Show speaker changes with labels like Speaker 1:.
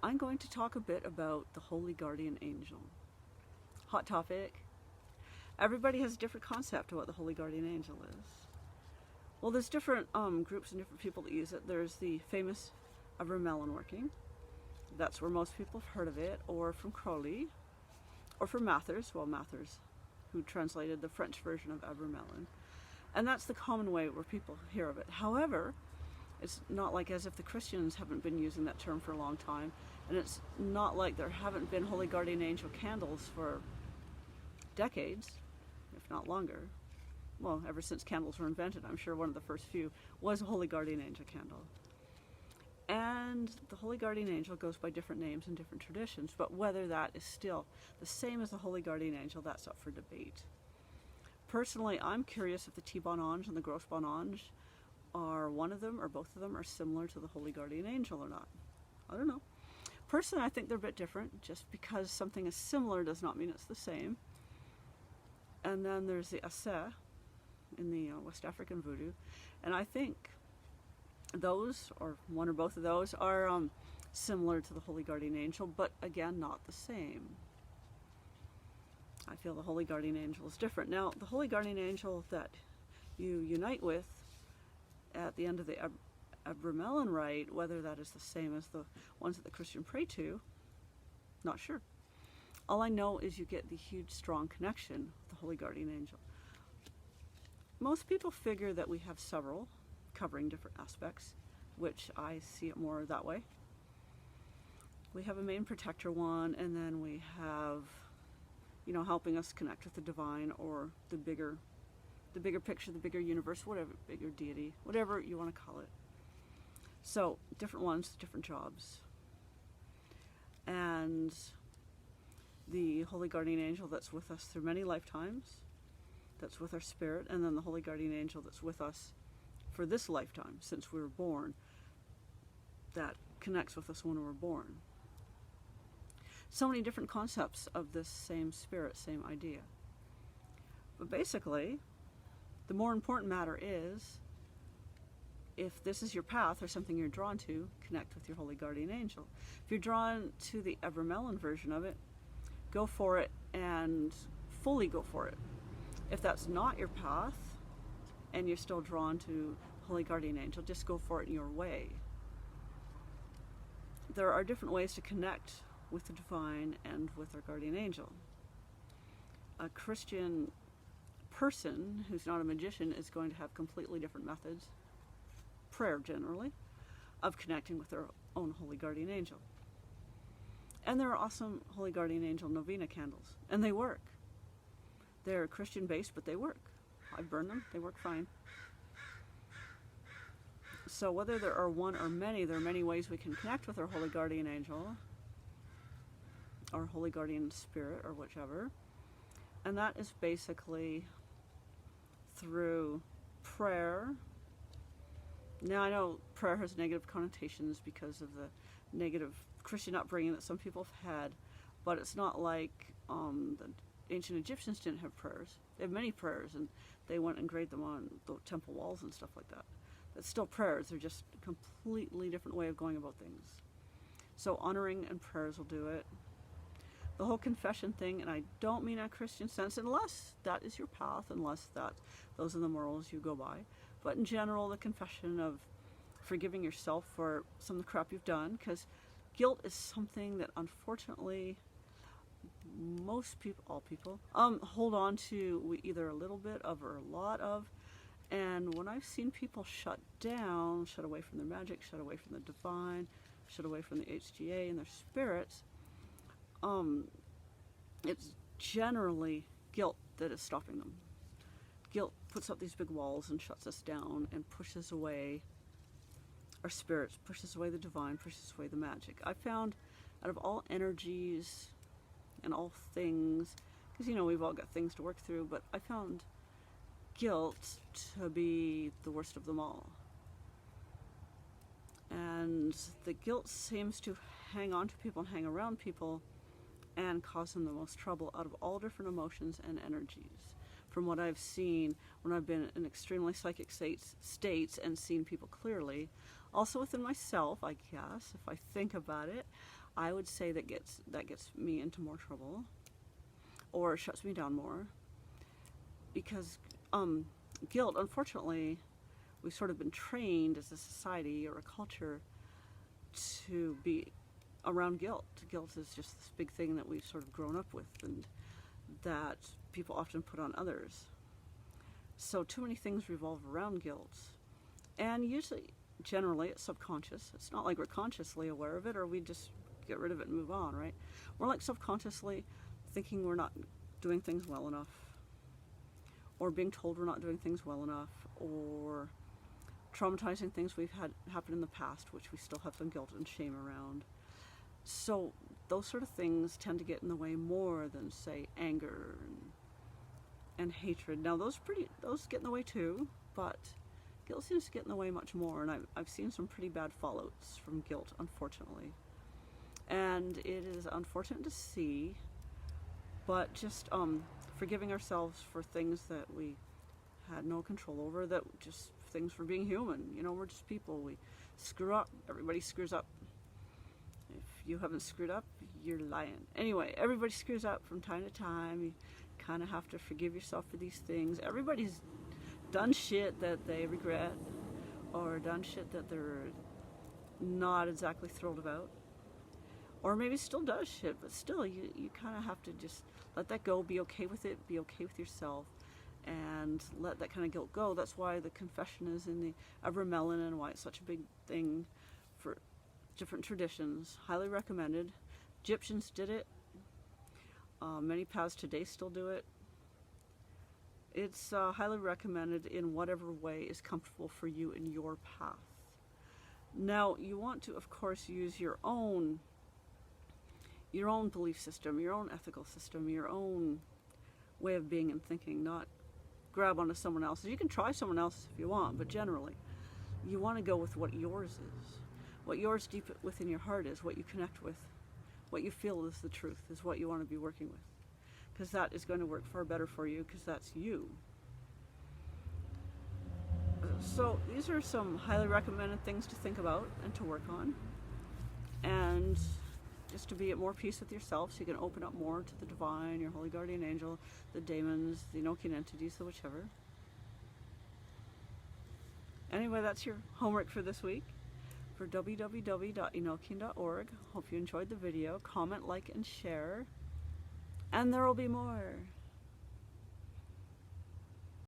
Speaker 1: I'm going to talk a bit about the Holy Guardian Angel. Hot topic. Everybody has a different concept of what the Holy Guardian Angel is. Well, there's different groups and different people that use it. There's the famous Abramelin working. That's where most people have heard of it, or from Crowley, or from Mathers, who translated the French version of Abramelin. And that's the common way where people hear of it. However, it's not like as if the Christians haven't been using that term for a long time, and it's not like there haven't been Holy Guardian Angel candles for decades, if not longer. Well, ever since candles were invented, I'm sure one of the first few was a Holy Guardian Angel candle. And the Holy Guardian Angel goes by different names in different traditions, but whether that is still the same as the Holy Guardian Angel, that's up for debate. Personally, I'm curious if the T-Bon Ange and the Gross Bon Ange are one of them or both of them are similar to the Holy Guardian Angel or not. I don't know. Personally, I think they're a bit different. Just because something is similar does not mean it's the same. And then there's the Aseh in the West African voodoo, and I think those, or one or both of those, are similar to the Holy Guardian Angel, but again, not the same. I feel the Holy Guardian Angel is different. Now, the Holy Guardian Angel that you unite with at the end of the Abramelin rite, whether that is the same as the ones that the Christian pray to, not sure. All I know is you get the huge, strong connection with the Holy Guardian Angel. Most people figure that we have several covering different aspects, which I see it more that way. We have a main protector one, and then we have, helping us connect with the divine, or the bigger picture, the bigger universe, whatever, bigger deity, whatever you want to call it. So, different ones, different jobs. And the Holy Guardian Angel that's with us through many lifetimes, that's with our spirit, and then the Holy Guardian Angel that's with us for this lifetime, since we were born, that connects with us when we were born. So many different concepts of this same spirit, same idea. But basically, the more important matter is, if this is your path or something you're drawn to, connect with your Holy Guardian Angel. If you're drawn to the Abramelin version of it, go for it and fully go for it. If that's not your path, and you're still drawn to Holy Guardian Angel, just go for it in your way. There are different ways to connect with the divine and with our guardian angel. A Christian person who's not a magician is going to have completely different methods, prayer generally, of connecting with their own Holy Guardian Angel. And there are awesome Holy Guardian Angel novena candles, and they work. They're Christian based, but they work. I burn them, they work fine. So whether there are one or many, there are many ways we can connect with our Holy Guardian Angel, our Holy Guardian Spirit, or whichever. And that is basically through prayer. Now I know prayer has negative connotations because of the negative Christian upbringing that some people have had, but it's not like the ancient Egyptians didn't have prayers. They have many prayers, and they went and engraved them on the temple walls and stuff like that. It's still prayers, they're just a completely different way of going about things. So honoring and prayers will do it. The whole confession thing, and I don't mean a Christian sense, unless that is your path, unless those are the morals you go by. But in general, the confession of forgiving yourself for some of the crap you've done, because guilt is something that unfortunately most people, all people, hold on to either a little bit of or a lot of. And when I've seen people shut down, shut away from their magic, shut away from the divine, shut away from the HGA and their spirits, it's generally guilt that is stopping them. Guilt puts up these big walls and shuts us down and pushes away our spirits, pushes away the divine, pushes away the magic. I found out of all energies and all things, because we've all got things to work through, but I found guilt to be the worst of them all. And the guilt seems to hang on to people and hang around people and cause them the most trouble out of all different emotions and energies. From what I've seen when I've been in extremely psychic states and seen people clearly, Also within myself, I guess, if I think about it, I would say that gets me into more trouble, or shuts me down more, because guilt, unfortunately, we've sort of been trained as a society or a culture to be around guilt. Guilt is just this big thing that we've sort of grown up with and that people often put on others. So too many things revolve around guilt. And usually, generally, it's subconscious. It's not like we're consciously aware of it or we just get rid of it and move on, right? We're like subconsciously thinking we're not doing things well enough, or being told we're not doing things well enough, or traumatizing things we've had happen in the past, which we still have some guilt and shame around. So those sort of things tend to get in the way more than, say, anger and hatred. Now those get in the way too, but guilt seems to get in the way much more, and I've seen some pretty bad fallouts from guilt, unfortunately. And it is unfortunate to see, but just forgiving ourselves for things that we had no control over, that just things for being human. You know, we're just people. We screw up. Everybody screws up. If you haven't screwed up, you're lying. Anyway, everybody screws up from time to time. You kind of have to forgive yourself for these things. Everybody's done shit that they regret, or done shit that they're not exactly thrilled about, or maybe still does shit, but still you kind of have to just let that go, be okay with it, be okay with yourself, and let that kind of guilt go. That's why the confession is in the Abramelin, and why it's such a big thing for different traditions. Highly recommended. Egyptians did it. Many paths today still do it. It's highly recommended in whatever way is comfortable for you in your path. Now, you want to, of course, use your own belief system, your own ethical system, your own way of being and thinking, not grab onto someone else's. You can try someone else's if you want, but generally, you want to go with what yours is. What yours deep within your heart is, what you connect with, what you feel is the truth, is what you want to be working with. Because that is going to work far better for you, because that's you. So these are some highly recommended things to think about and to work on. And just to be at more peace with yourself, so you can open up more to the divine, your holy guardian angel, the daemons, the Enochian entities, so whichever. Anyway, that's your homework for this week for www.Enochian.org. Hope you enjoyed the video. Comment, like, and share. And there will be more.